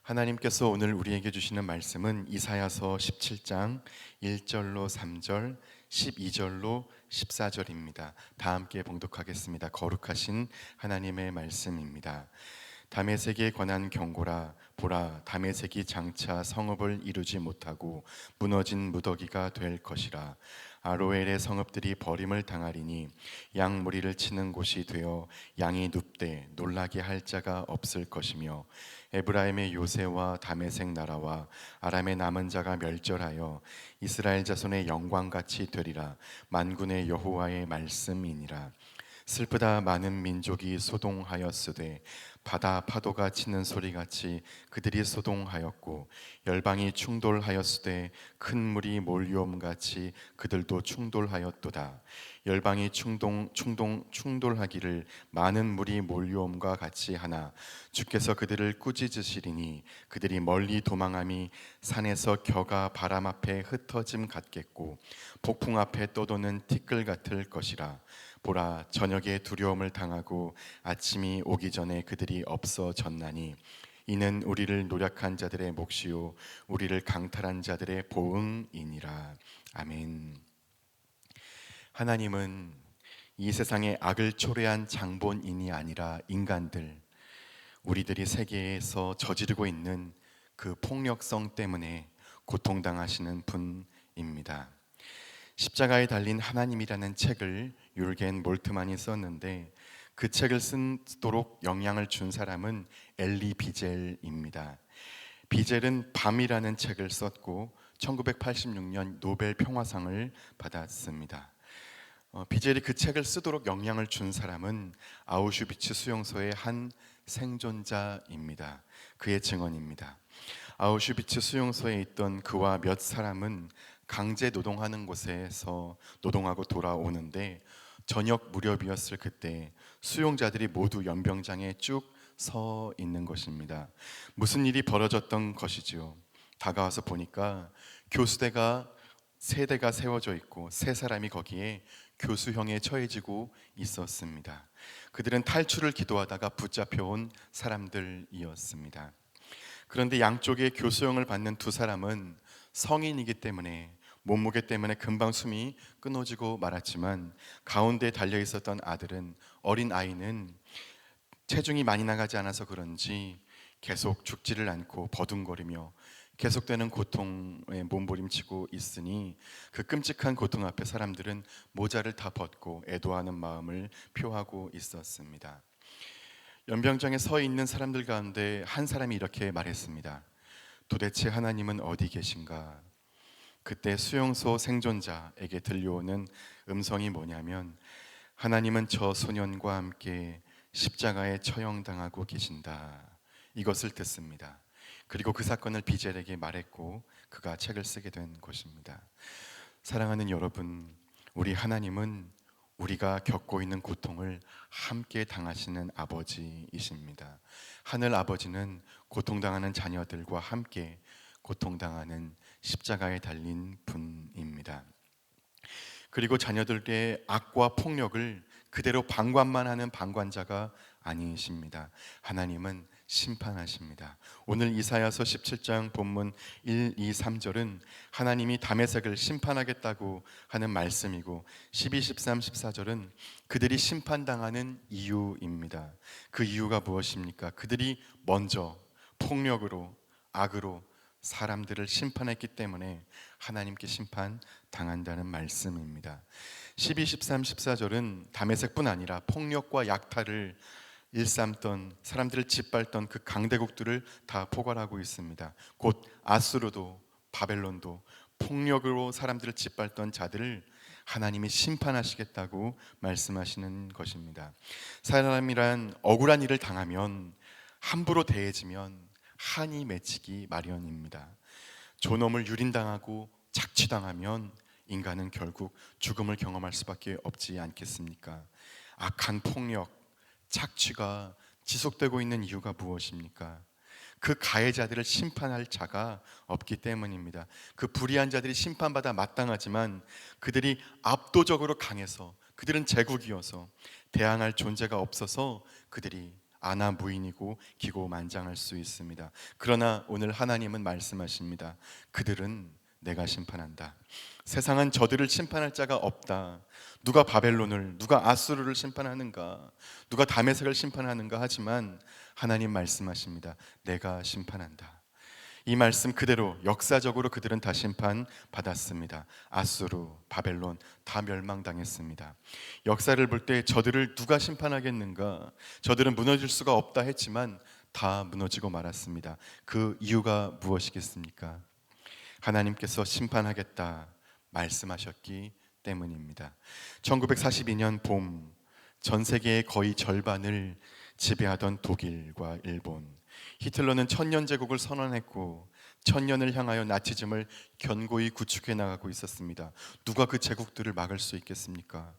하나님께서 오늘 우리에게 주시는 말씀은 이사야서 17장 1절로 3절, 12절로 14절입니다. 다 함께 봉독하겠습니다. 거룩하신 하나님의 말씀입니다. 다메섹에 관한 경고라. 보라, 다메섹이 장차 성읍을 이루지 못하고 무너진 무더기가 될 것이라. 아로엘의 성읍들이 버림을 당하리니 양 무리를 치는 곳이 되어 양이 눕되 놀라게 할 자가 없을 것이며, 에브라임의 요새와 다메섹 나라와 아람의 남은 자가 멸절하여 이스라엘 자손의 영광같이 되리라. 만군의 여호와의 말씀이니라. 슬프다, 많은 민족이 소동하였으되 바다 파도가 치는 소리같이 그들이 소동하였고, 열방이 충돌하였으되 큰 물이 몰려옴같이 그들도 충돌하였도다. 열방이 충돌하기를 많은 물이 몰려옴과 같이 하나 주께서 그들을 꾸짖으시리니 그들이 멀리 도망함이 산에서 겨가 바람 앞에 흩어짐 같겠고 폭풍 앞에 떠도는 티끌 같을 것이라. 보라, 저녁에 두려움을 당하고 아침이 오기 전에 그들이 없어졌나니 이는 우리를 노력한 자들의 몫이요 우리를 강탈한 자들의 보응이니라. 아멘. 하나님은 이 세상에 악을 초래한 장본인이 아니라 인간들, 우리들이 세계에서 저지르고 있는 그 폭력성 때문에 고통당하시는 분입니다. 십자가에 달린 하나님이라는 책을 율겐 몰트만이 썼는데, 그 책을 쓰도록 영향을 준 사람은 엘리 비젤입니다. 비젤은 밤이라는 책을 썼고 1986년 노벨 평화상을 받았습니다. 비젤이 그 책을 쓰도록 영향을 준 사람은 아우슈비츠 수용소의 한 생존자입니다. 그의 증언입니다. 아우슈비츠 수용소에 있던 그와 몇 사람은 강제 노동하는 곳에서 노동하고 돌아오는데, 저녁 무렵이었을 그때 수용자들이 모두 연병장에 쭉 서 있는 것입니다. 무슨 일이 벌어졌던 것이지요. 다가와서 보니까 교수대가 세 대가 세워져 있고 세 사람이 거기에 교수형에 처해지고 있었습니다. 그들은 탈출을 기도하다가 붙잡혀온 사람들이었습니다. 그런데 양쪽에 교수형을 받는 두 사람은 성인이기 때문에 몸무게 때문에 금방 숨이 끊어지고 말았지만, 가운데 달려 있었던 아들은, 어린 아이는 체중이 많이 나가지 않아서 그런지 계속 죽지를 않고 버둥거리며 계속되는 고통에 몸부림치고 있으니, 그 끔찍한 고통 앞에 사람들은 모자를 다 벗고 애도하는 마음을 표하고 있었습니다. 연병장에 서 있는 사람들 가운데 한 사람이 이렇게 말했습니다. 도대체 하나님은 어디 계신가? 그때 수용소 생존자에게 들려오는 음성이 뭐냐면, 하나님은 저 소년과 함께 십자가에 처형당하고 계신다, 이것을 듣습니다. 그리고 그 사건을 비젤에게 말했고 그가 책을 쓰게 된 것입니다. 사랑하는 여러분, 우리 하나님은 우리가 겪고 있는 고통을 함께 당하시는 아버지이십니다. 하늘 아버지는 고통당하는 자녀들과 함께 고통당하는 십자가에 달린 분입니다. 그리고 자녀들의 악과 폭력을 그대로 방관만 하는 방관자가 아니십니다. 하나님은 심판하십니다. 오늘 이사야서 17장 본문 1, 2, 3절은 하나님이 다메섹을 심판하겠다고 하는 말씀이고, 12, 13, 14절은 그들이 심판당하는 이유입니다. 그 이유가 무엇입니까? 그들이 먼저 폭력으로, 악으로 사람들을 심판했기 때문에 하나님께 심판당한다는 말씀입니다. 12, 13, 14절은 다메섹뿐 아니라 폭력과 약탈을 일삼던, 사람들을 짓밟던 그 강대국들을 다 포괄하고 있습니다. 곧 아수르도 바벨론도 폭력으로 사람들을 짓밟던 자들을 하나님이 심판하시겠다고 말씀하시는 것입니다. 사람이란 억울한 일을 당하면, 함부로 대해지면 한이 맺히기 마련입니다. 존엄을 유린당하고 착취당하면 인간은 결국 죽음을 경험할 수밖에 없지 않겠습니까? 악한 폭력, 착취가 지속되고 있는 이유가 무엇입니까? 그 가해자들을 심판할 자가 없기 때문입니다. 그 불의한 자들이 심판받아 마땅하지만 그들이 압도적으로 강해서, 그들은 제국이어서 대항할 존재가 없어서 그들이 아나무인이고 기고만장할 수 있습니다. 그러나 오늘 하나님은 말씀하십니다. 그들은 내가 심판한다. 세상은 저들을 심판할 자가 없다. 누가 바벨론을, 누가 아수르를 심판하는가, 누가 다메섹을 심판하는가 하지만 하나님 말씀하십니다. 내가 심판한다. 이 말씀 그대로 역사적으로 그들은 다 심판받았습니다. 아수르, 바벨론 다 멸망당했습니다. 역사를 볼 때 저들을 누가 심판하겠는가? 저들은 무너질 수가 없다 했지만 다 무너지고 말았습니다. 그 이유가 무엇이겠습니까? 하나님께서 심판하겠다 말씀하셨기 때문입니다. 1942년 봄, 전 세계의 거의 절반을 지배하던 독일과 일본, 히틀러는 천년제국을 선언했고 천년을 향하여 나치즘을 견고히 구축해 나가고 있었습니다. 누가 그 제국들을 막을 수 있겠습니까?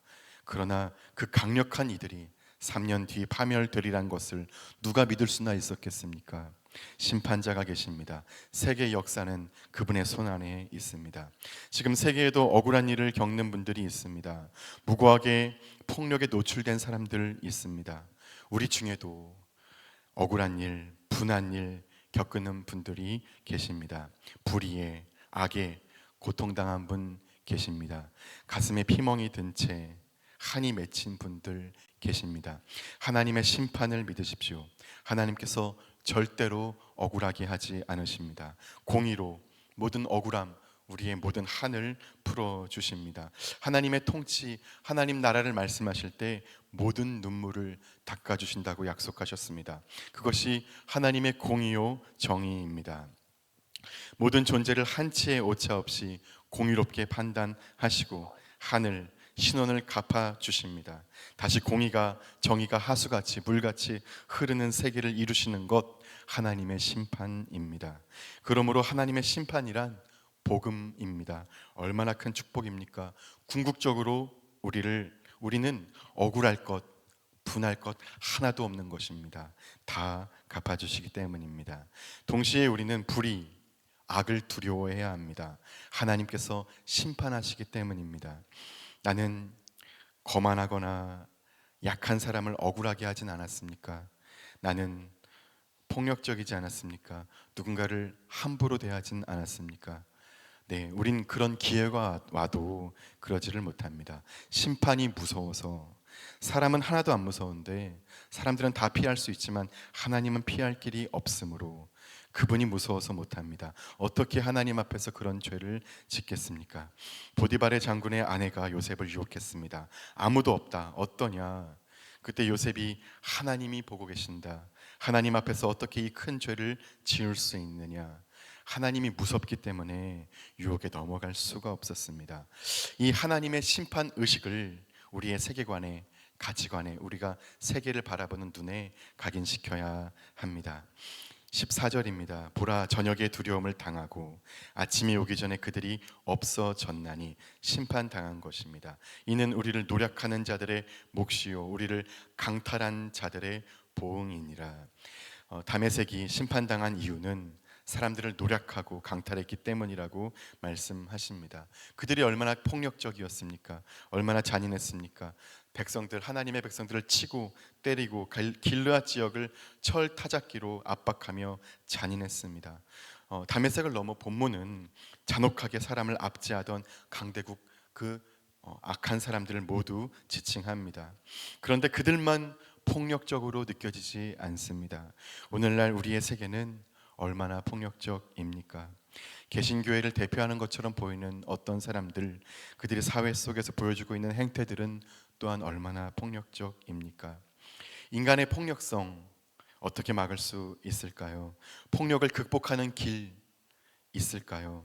그러나 그 강력한 이들이 3년 뒤 파멸되리란 것을 누가 믿을 수나 있었겠습니까? 심판자가 계십니다. 세계의 역사는 그분의 손 안에 있습니다. 지금 세계에도 억울한 일을 겪는 분들이 있습니다. 무고하게 폭력에 노출된 사람들 있습니다. 우리 중에도 억울한 일, 분한 일 겪는 분들이 계십니다. 불의에, 악에 고통당한 분 계십니다. 가슴에 피멍이 든 채 한이 맺힌 분들 계십니다. 하나님의 심판을 믿으십시오. 하나님께서 절대로 억울하게 하지 않으십니다. 공의로 모든 억울함, 우리의 모든 한을 풀어주십니다. 하나님의 통치, 하나님 나라를 말씀하실 때 모든 눈물을 닦아주신다고 약속하셨습니다. 그것이 하나님의 공의요 정의입니다. 모든 존재를 한치의 오차 없이 공의롭게 판단하시고 하늘, 신원을 갚아주십니다. 다시 공의가, 정의가 하수같이 물같이 흐르는 세계를 이루시는 것, 하나님의 심판입니다. 그러므로 하나님의 심판이란 복음입니다. 얼마나 큰 축복입니까? 궁극적으로 우리는 억울할 것, 분할 것 하나도 없는 것입니다. 다 갚아주시기 때문입니다. 동시에 우리는 불의, 악을 두려워해야 합니다. 하나님께서 심판하시기 때문입니다. 나는 거만하거나 약한 사람을 억울하게 하진 않았습니까? 나는 폭력적이지 않았습니까? 누군가를 함부로 대하진 않았습니까? 네, 우린 그런 기회가 와도 그러지를 못합니다. 심판이 무서워서. 사람은 하나도 안 무서운데 사람들은 다 피할 수 있지만 하나님은 피할 길이 없으므로 그분이 무서워서 못합니다. 어떻게 하나님 앞에서 그런 죄를 짓겠습니까? 보디발의 장군의 아내가 요셉을 유혹했습니다. 아무도 없다. 어떠냐? 그때 요셉이 하나님이 보고 계신다. 하나님 앞에서 어떻게 이 큰 죄를 지을 수 있느냐? 하나님이 무섭기 때문에 유혹에 넘어갈 수가 없었습니다. 이 하나님의 심판 의식을 우리의 세계관에, 가치관에, 우리가 세계를 바라보는 눈에 각인시켜야 합니다. 14절입니다. 보라, 저녁에 두려움을 당하고 아침이 오기 전에 그들이 없어졌나니 심판당한 것입니다. 이는 우리를 노력하는 자들의 몫이요 우리를 강탈한 자들의 보응이니라. 다메섹이 심판당한 이유는 사람들을 노력하고 강탈했기 때문이라고 말씀하십니다. 그들이 얼마나 폭력적이었습니까? 얼마나 잔인했습니까? 하나님의 백성들을 치고 때리고 길르앗 지역을 철 타작기로 압박하며 잔인했습니다. 다메섹을 넘어 본문은 잔혹하게 사람을 압제하던 강대국 악한 사람들을 모두 지칭합니다. 그런데 그들만 폭력적으로 느껴지지 않습니다. 오늘날 우리의 세계는 얼마나 폭력적입니까? 개신교회를 대표하는 것처럼 보이는 어떤 사람들, 그들이 사회 속에서 보여주고 있는 행태들은 또한 얼마나 폭력적입니까? 인간의 폭력성 어떻게 막을 수 있을까요? 폭력을 극복하는 길 있을까요?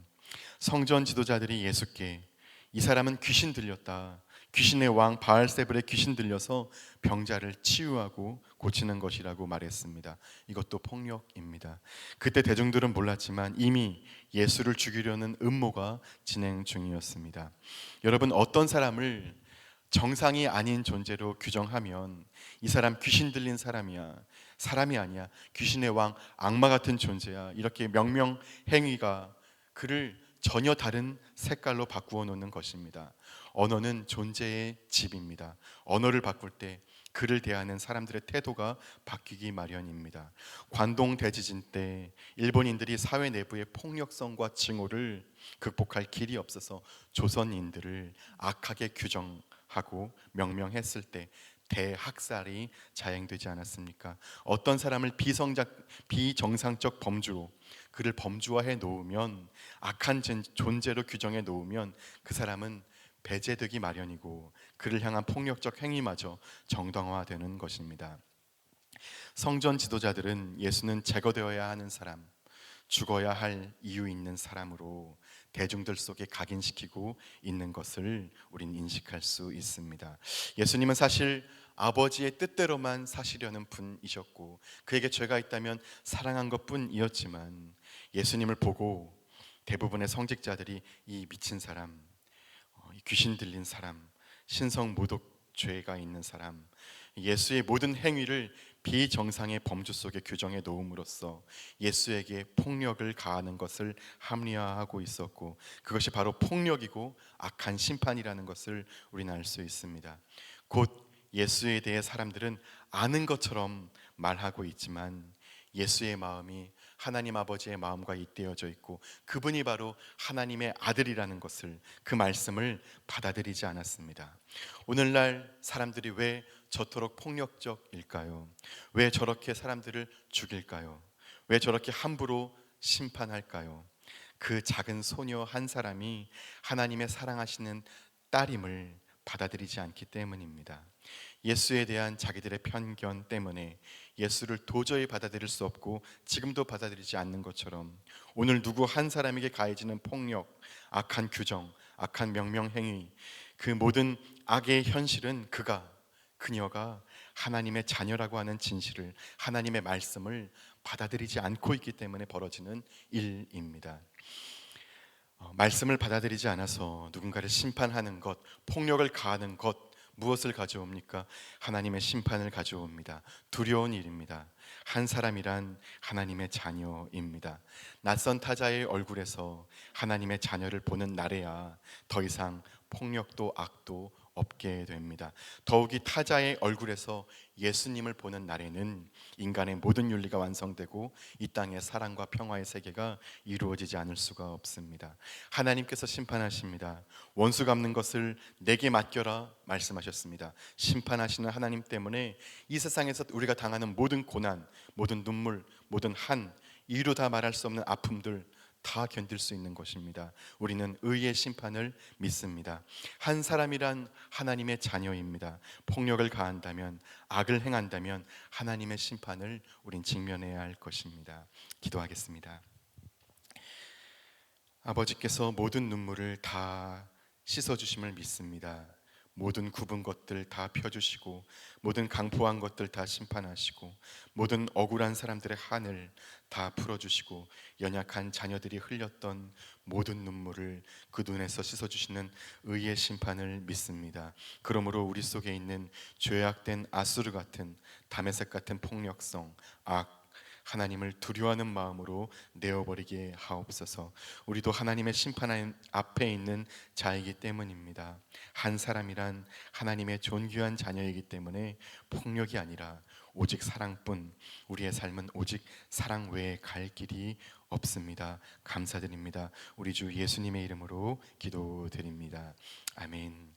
성전 지도자들이 예수께 이 사람은 귀신 들렸다, 귀신의 왕 바알세불에 귀신 들려서 병자를 치유하고 고치는 것이라고 말했습니다. 이것도 폭력입니다. 그때 대중들은 몰랐지만 이미 예수를 죽이려는 음모가 진행 중이었습니다. 여러분, 어떤 사람을 정상이 아닌 존재로 규정하면 이 사람 귀신 들린 사람이야, 사람이 아니야, 귀신의 왕, 악마 같은 존재야, 이렇게 명명행위가 그를 전혀 다른 색깔로 바꾸어 놓는 것입니다. 언어는 존재의 집입니다. 언어를 바꿀 때 그를 대하는 사람들의 태도가 바뀌기 마련입니다. 관동 대지진 때 일본인들이 사회 내부의 폭력성과 징후를 극복할 길이 없어서 조선인들을 악하게 규정하고 명명했을 때 대학살이 자행되지 않았습니까? 어떤 사람을 비정상적 범주로 그를 범주화해 놓으면, 악한 존재로 규정해 놓으면 그 사람은 배제되기 마련이고 그를 향한 폭력적 행위마저 정당화되는 것입니다. 성전 지도자들은 예수는 제거되어야 하는 사람, 죽어야 할 이유 있는 사람으로 대중들 속에 각인시키고 있는 것을 우린 인식할 수 있습니다. 예수님은 사실 아버지의 뜻대로만 사시려는 분이셨고 그에게 죄가 있다면 사랑한 것뿐이었지만, 예수님을 보고 대부분의 성직자들이 이 미친 사람, 귀신 들린 사람, 신성모독죄가 있는 사람, 예수의 모든 행위를 비정상의 범주 속에 규정해 놓음으로써 예수에게 폭력을 가하는 것을 합리화하고 있었고, 그것이 바로 폭력이고 악한 심판이라는 것을 우리는 알 수 있습니다. 곧 예수에 대해 사람들은 아는 것처럼 말하고 있지만 예수의 마음이 하나님 아버지의 마음과 잇대어져 있고 그분이 바로 하나님의 아들이라는 것을, 그 말씀을 받아들이지 않았습니다. 오늘날 사람들이 왜 저토록 폭력적일까요? 왜 저렇게 사람들을 죽일까요? 왜 저렇게 함부로 심판할까요? 그 작은 소녀 한 사람이 하나님의 사랑하시는 딸임을 받아들이지 않기 때문입니다. 예수에 대한 자기들의 편견 때문에 예수를 도저히 받아들일 수 없고 지금도 받아들이지 않는 것처럼, 오늘 누구 한 사람에게 가해지는 폭력, 악한 규정, 악한 명명행위, 그 모든 악의 현실은 그녀가 하나님의 자녀라고 하는 진실을, 하나님의 말씀을 받아들이지 않고 있기 때문에 벌어지는 일입니다. 말씀을 받아들이지 않아서 누군가를 심판하는 것, 폭력을 가하는 것, 무엇을 가져옵니까? 하나님의 심판을 가져옵니다. 두려운 일입니다. 한 사람이란 하나님의 자녀입니다. 낯선 타자의 얼굴에서 하나님의 자녀를 보는 날에야 더 이상 폭력도 악도 없게 됩니다. 더욱이 타자의 얼굴에서 예수님을 보는 날에는 인간의 모든 윤리가 완성되고 이 땅의 사랑과 평화의 세계가 이루어지지 않을 수가 없습니다. 하나님께서 심판하십니다. 원수 갚는 것을 내게 맡겨라 말씀하셨습니다. 심판하시는 하나님 때문에 이 세상에서 우리가 당하는 모든 고난, 모든 눈물, 모든 이루 다 말할 수 없는 아픔들 다 견딜 수 있는 것입니다. 우리는 의의 심판을 믿습니다. 한 사람이란 하나님의 자녀입니다. 폭력을 가한다면, 악을 행한다면 하나님의 심판을 우린 직면해야 할 것입니다. 기도하겠습니다. 아버지께서 모든 눈물을 다 씻어주심을 믿습니다. 모든 굽은 것들 다 펴주시고 모든 강포한 것들 다 심판하시고 모든 억울한 사람들의 한을 다 풀어주시고 연약한 자녀들이 흘렸던 모든 눈물을 그 눈에서 씻어주시는 의의 심판을 믿습니다. 그러므로 우리 속에 있는 죄악된 아수르 같은, 다메섹 같은 폭력성, 악, 하나님을 두려워하는 마음으로 내어버리게 하옵소서. 우리도 하나님의 심판 앞에 있는 자이기 때문입니다. 한 사람이란 하나님의 존귀한 자녀이기 때문에 폭력이 아니라 오직 사랑뿐, 우리의 삶은 오직 사랑 외에 갈 길이 없습니다. 감사드립니다. 우리 주 예수님의 이름으로 기도드립니다. 아멘.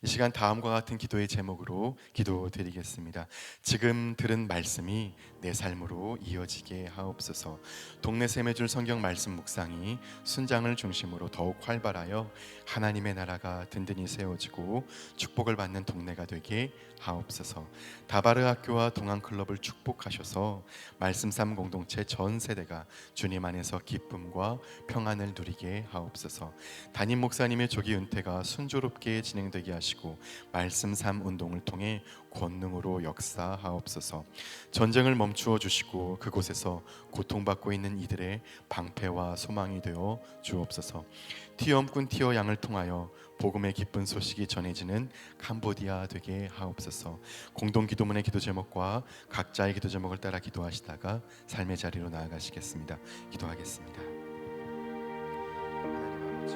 이 시간 다음과 같은 기도의 제목으로 기도드리겠습니다. 지금 들은 말씀이 내 삶으로 이어지게 하옵소서. 동네 샘의줄 성경 말씀 묵상이 순장을 중심으로 더욱 활발하여 하나님의 나라가 든든히 세워지고 축복을 받는 동네가 되게 하옵소서. 다바르 학교와 동안클럽을 축복하셔서 말씀 삶 공동체 전 세대가 주님 안에서 기쁨과 평안을 누리게 하옵소서. 담임 목사님의 조기 은퇴가 순조롭게 진행되게 하시고 말씀 삶 운동을 통해 권능으로 역사하옵소서. 전쟁을 멈추어 주시고 그곳에서 고통받고 있는 이들의 방패와 소망이 되어 주옵소서. 티엄꾼 티어 양을 통하여 복음의 기쁜 소식이 전해지는 캄보디아 되게 하옵소서. 공동 기도문의 기도 제목과 각자의 기도 제목을 따라 기도하시다가 삶의 자리로 나아가시겠습니다. 기도하겠습니다. 하나님 아버지,